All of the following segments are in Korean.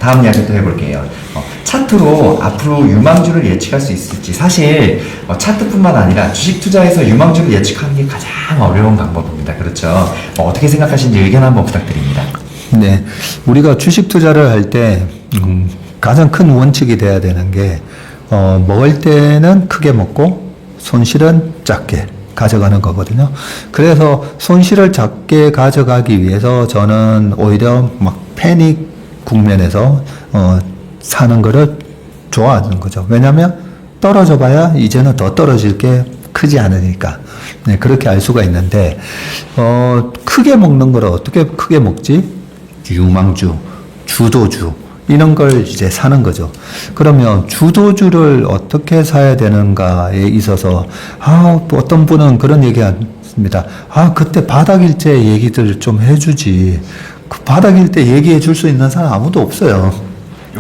다음 이야기 또 해볼게요. 차트로 앞으로 유망주를 예측할 수 있을지. 사실 차트뿐만 아니라 주식 투자에서 유망주를 예측하는 게 가장 어려운 방법입니다. 그렇죠? 어떻게 생각하시는지 의견 한번 부탁드립니다. 네, 우리가 주식 투자를 할 때 가장 큰 원칙이 돼야 되는 게 먹을 때는 크게 먹고 손실은 작게 가져가는 거거든요. 그래서 손실을 작게 가져가기 위해서 저는 오히려 막 패닉 국면에서 사는 거를 좋아하는 거죠. 왜냐하면 떨어져 봐야 이제는 더 떨어질 게 크지 않으니까. 네, 그렇게 알 수가 있는데 크게 먹는 걸 어떻게 크게 먹지? 유망주, 주도주 이런 걸 이제 사는 거죠. 그러면 주도주를 어떻게 사야 되는가에 있어서 어떤 분은 그런 얘기 합니다. 그때 바닥일때 얘기들 좀 해주지. 그 바닥일 때 얘기해 줄 수 있는 사람 아무도 없어요.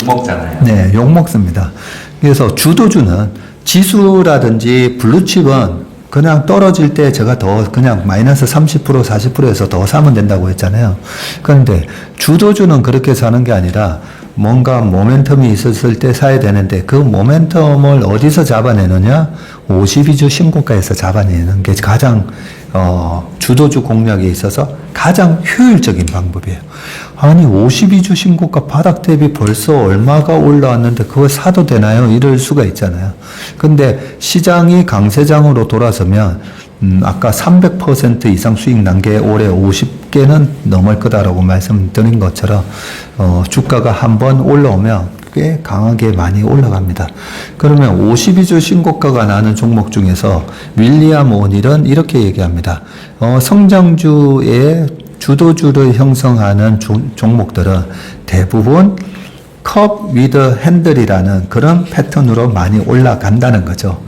욕먹잖아요. 네, 욕먹습니다. 그래서 주도주는 지수라든지 블루칩은 그냥 떨어질 때 제가 더 그냥 마이너스 30% 40%에서 더 사면 된다고 했잖아요. 그런데 주도주는 그렇게 사는 게 아니라 뭔가 모멘텀이 있었을 때 사야 되는데 그 모멘텀을 어디서 잡아내느냐? 52주 신고가에서 잡아내는 게 가장 주도주 공략에 있어서 가장 효율적인 방법이에요. 아니 52주 신고가 바닥 대비 벌써 얼마가 올라왔는데 그거 사도 되나요? 이럴 수가 있잖아요. 근데 시장이 강세장으로 돌아서면 아까 300% 이상 수익 난 게 올해 50개는 넘을 거다라고 말씀드린 것처럼 주가가 한번 올라오면 꽤 강하게 많이 올라갑니다. 그러면 52주 신고가가 나는 종목 중에서 윌리엄 오닐은 이렇게 얘기합니다. 성장주의 주도주를 형성하는 종목들은 대부분 컵 위드 핸들이라는 그런 패턴으로 많이 올라간다는 거죠.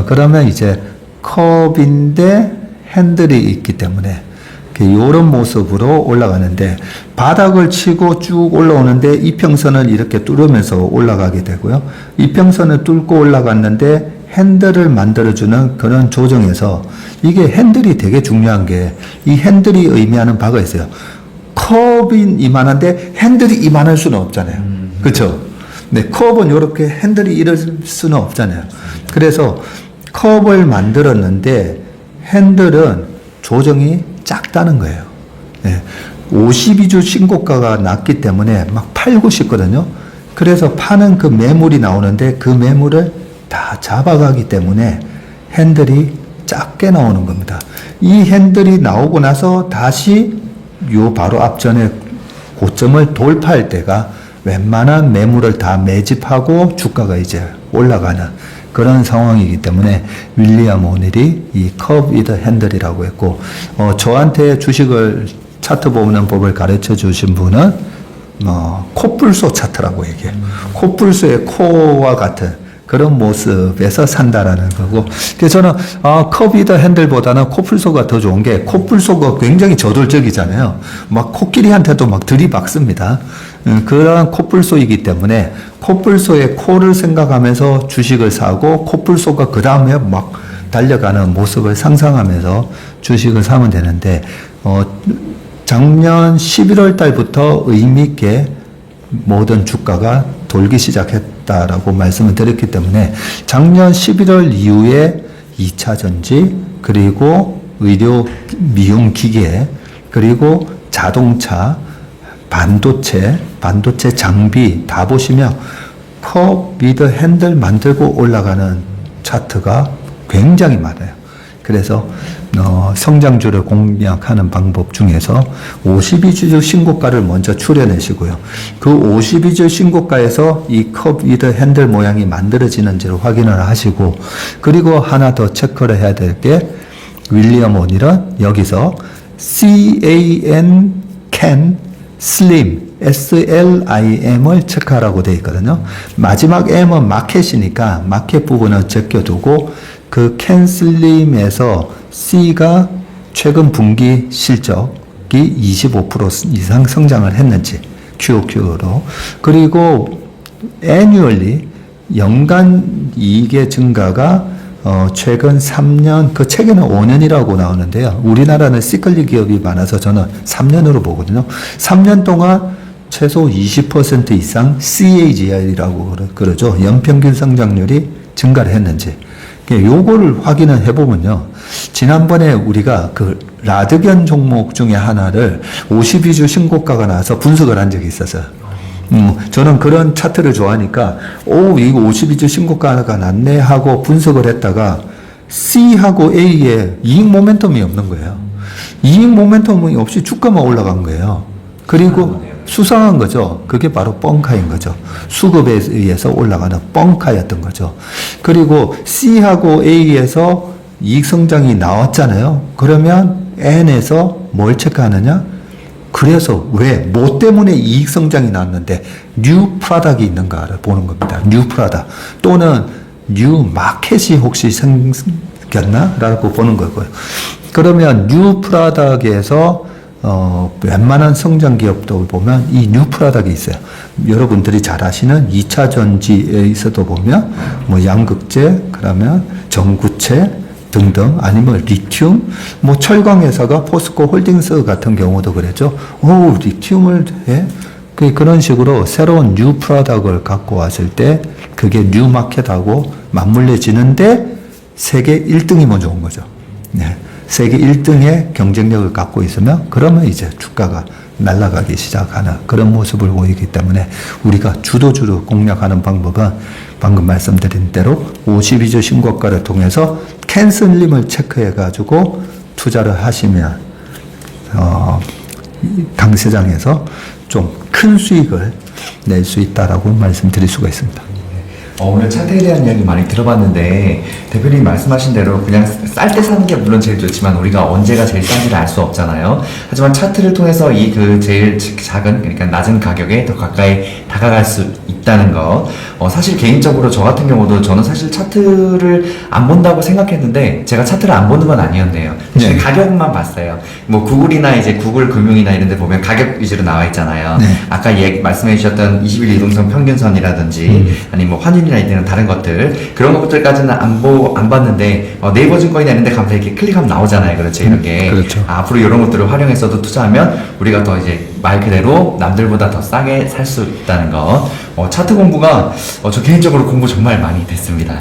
그러면 이제 컵인데 핸들이 있기 때문에 이런 모습으로 올라가는데 바닥을 치고 쭉 올라오는데 이평선을 이렇게 뚫으면서 올라가게 되고요. 이평선을 뚫고 올라갔는데 핸들을 만들어주는 그런 조정에서 이게 핸들이 되게 중요한 게 이 핸들이 의미하는 바가 있어요. 컵인 이만한데 핸들이 이만할 수는 없잖아요. 그렇죠? 네, 컵은 이렇게 핸들이 이럴 수는 없잖아요. 그래서 컵을 만들었는데 핸들은 조정이 작다는 거예요. 네, 52주 신고가가 났기 때문에 막 팔고 싶거든요. 그래서 파는 그 매물이 나오는데 그 매물을 다 잡아가기 때문에 핸들이 작게 나오는 겁니다. 이 핸들이 나오고 나서 다시 요 바로 앞전에 고점을 돌파할 때가 웬만한 매물을 다 매집하고 주가가 이제 올라가는 그런 상황이기 때문에 윌리엄 오닐이 이 컵 위드 핸들이라고 했고 저한테 주식을 차트 보는 법을 가르쳐 주신 분은 코뿔소 차트라고 얘기해요. 코뿔소의 코와 같은 그런 모습에서 산다라는 거고. 그래서 저는 컵 위드 핸들보다는 코뿔소가 더 좋은 게 코뿔소가 굉장히 저돌적이잖아요. 막 코끼리한테도 막 들이박습니다. 그런 코뿔소이기 때문에 코뿔소의 코를 생각하면서 주식을 사고 코뿔소가 그 다음에 막 달려가는 모습을 상상하면서 주식을 사면 되는데 작년 11월 달부터 의미 있게 모든 주가가 돌기 시작했다라고 말씀을 드렸기 때문에 작년 11월 이후에 2차 전지 그리고 의료 미용 기계 그리고 자동차 반도체 장비 다 보시면 컵 위드 핸들 만들고 올라가는 차트가 굉장히 많아요. 그래서 성장주를 공략하는 방법 중에서 52주 신고가를 먼저 추려내시고요. 그 52주 신고가에서 이 컵 위드 핸들 모양이 만들어지는지를 확인을 하시고 그리고 하나 더 체크를 해야 될 게 윌리엄 오닐은 여기서 CAN SLIM SLIM을 체크하라고 되어 있거든요. 마지막 M은 마켓이니까 마켓 부분은 제껴두고 그 캔슬림에서 C가 최근 분기 실적이 25% 이상 성장을 했는지 QOQ로 그리고 annually 연간 이익의 증가가 최근 3년, 그 책에는 5년이라고 나오는데요. 우리나라는 시클리 기업이 많아서 저는 3년으로 보거든요. 3년 동안 최소 20% 이상 CAGR이라고 그러죠. 연평균 성장률이 증가를 했는지. 요거를 확인을 해보면요. 지난번에 우리가 그 라드견 종목 중에 하나를 52주 신고가가 나와서 분석을 한 적이 있었어요. 저는 그런 차트를 좋아하니까, 이거 52주 신고가가 났네 하고 분석을 했다가 C하고 A에 이익 모멘텀이 없는 거예요. 이익 모멘텀이 없이 주가만 올라간 거예요. 그리고 수상한 거죠. 그게 바로 뻥카인 거죠. 수급에 의해서 올라가는 뻥카였던 거죠. 그리고 C하고 A에서 이익 성장이 나왔잖아요. 그러면 N에서 뭘 체크하느냐? 그래서 뭐 때문에 이익 성장이 나왔는데 뉴 프로덕트이 있는가를 보는 겁니다. 뉴 프로덕트 또는 뉴 마켓이 혹시 생겼나? 라고 보는 거고요. 그러면 뉴 프로덕트에서 웬만한 성장 기업도 보면 이 뉴 프로덕트가 있어요. 여러분들이 잘 아시는 2차 전지에서도 보면 뭐 양극재, 그러면 전구체 등등, 아니면 리튬, 뭐 철강 회사가 포스코 홀딩스 같은 경우도 그랬죠. 리튬을 해? 그런 식으로 새로운 뉴 프로덕트를 갖고 왔을 때 그게 뉴 마켓하고 맞물려지는데 세계 1등이면 좋은 거죠. 네. 세계 1등의 경쟁력을 갖고 있으면 그러면 이제 주가가 날아가기 시작하는 그런 모습을 보이기 때문에 우리가 주도주로 공략하는 방법은 방금 말씀드린 대로 52주 신고가를 통해서 캔슬림을 체크해 가지고 투자를 하시면 당시장에서 좀 큰 수익을 낼 수 있다라고 말씀드릴 수가 있습니다. 오늘 차트에 대한 이야기 많이 들어봤는데 대표님 말씀하신 대로 그냥 쌀 때 사는 게 물론 제일 좋지만 우리가 언제가 제일 싼지를 알 수 없잖아요. 하지만 차트를 통해서 이 그 제일 작은, 그러니까 낮은 가격에 더 가까이 다가갈 수 있다는 거. 사실 개인적으로 저 같은 경우도 저는 사실 차트를 안 본다고 생각했는데 제가 차트를 안 보는 건 아니었네요. 사실 네. 가격만 봤어요. 뭐 구글이나 이제 구글 금융이나 이런 데 보면 가격 위주로 나와 있잖아요. 네. 아까 말씀해 주셨던 21일 이동성 평균선이라든지 아니면 뭐 환율이나 이런 다른 것들, 그런 것들까지는 안 봤는데 네이버 증권이나 이런 데 가면 이렇게 클릭하면 나오잖아요. 그렇죠. 이런 게. 그렇죠. 앞으로 이런 것들을 활용해서도 투자하면 우리가 더 이제 말 그대로 남들보다 더 싸게 살 수 있다는 거. 차트 공부가 저 개인적으로 공부 정말 많이 됐습니다.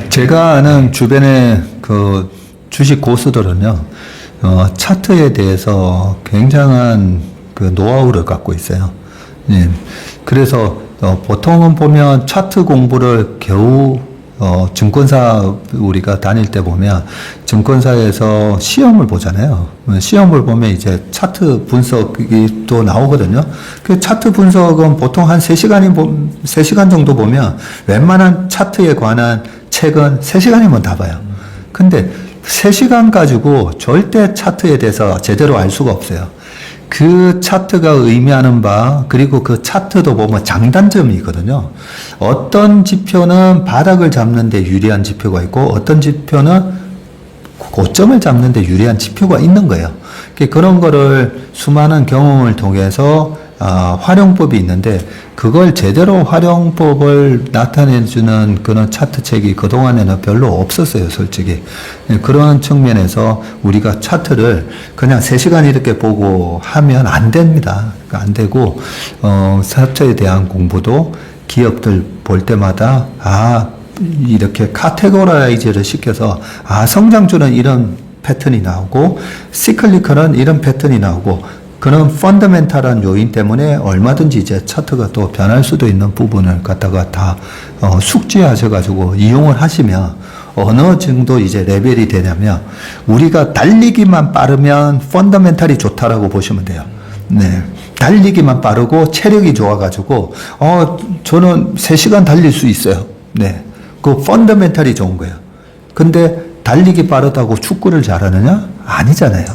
제가 아는 주변의 그 주식 고수들은요, 차트에 대해서 굉장한 그 노하우를 갖고 있어요. 예. 그래서 보통은 보면 차트 공부를 겨우 증권사 우리가 다닐 때 보면 증권사에서 시험을 보잖아요. 시험을 보면 이제 차트 분석이 또 나오거든요. 그 차트 분석은 보통 한 3시간 정도 보면 웬만한 차트에 관한 책은 3시간이면 다 봐요. 근데 3시간 가지고 절대 차트에 대해서 제대로 알 수가 없어요. 그 차트가 의미하는 바, 그리고 그 차트도 보면 장단점이 있거든요. 어떤 지표는 바닥을 잡는 데 유리한 지표가 있고 어떤 지표는 고점을 잡는 데 유리한 지표가 있는 거예요. 그런 거를 수많은 경험을 통해서 활용법이 있는데 그걸 제대로 활용법을 나타내주는 그런 차트 책이 그동안에는 별로 없었어요, 솔직히. 그런 측면에서 우리가 차트를 그냥 3시간 이렇게 보고 하면 안 됩니다. 안 되고, 차트에 대한 공부도 기업들 볼 때마다, 이렇게 카테고라이즈를 시켜서, 성장주는 이런 패턴이 나오고, 시클리컬은 이런 패턴이 나오고, 그런 펀더멘탈한 요인 때문에 얼마든지 이제 차트가 또 변할 수도 있는 부분을 갖다가 다 숙지하셔가지고 이용을 하시면 어느 정도 이제 레벨이 되냐면 우리가 달리기만 빠르면 펀더멘탈이 좋다라고 보시면 돼요. 네. 달리기만 빠르고 체력이 좋아가지고 저는 3시간 달릴 수 있어요. 네. 그 펀더멘탈이 좋은 거예요. 근데 달리기 빠르다고 축구를 잘하느냐? 아니잖아요.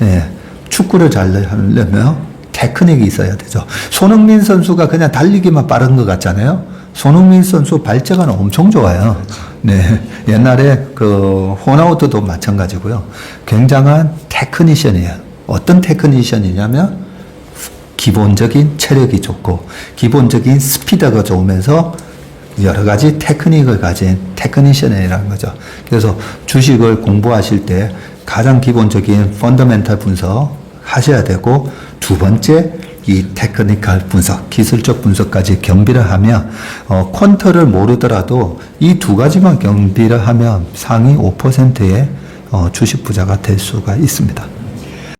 네. 축구를 잘하려면 테크닉이 있어야 되죠. 손흥민 선수가 그냥 달리기만 빠른 것 같잖아요. 손흥민 선수 발재가 엄청 좋아요. 네. 옛날에 그 호나우드도 마찬가지고요. 굉장한 테크니션이에요. 어떤 테크니션이냐면 기본적인 체력이 좋고 기본적인 스피드가 좋으면서 여러 가지 테크닉을 가진 테크니션이라는 거죠. 그래서 주식을 공부하실 때 가장 기본적인 펀더멘탈 분석 하셔야 되고, 두 번째 이 테크니컬 분석, 기술적 분석까지 겸비를 하면 퀀터를 모르더라도 이 두 가지만 겸비를 하면 상위 5%의 주식 부자가 될 수가 있습니다.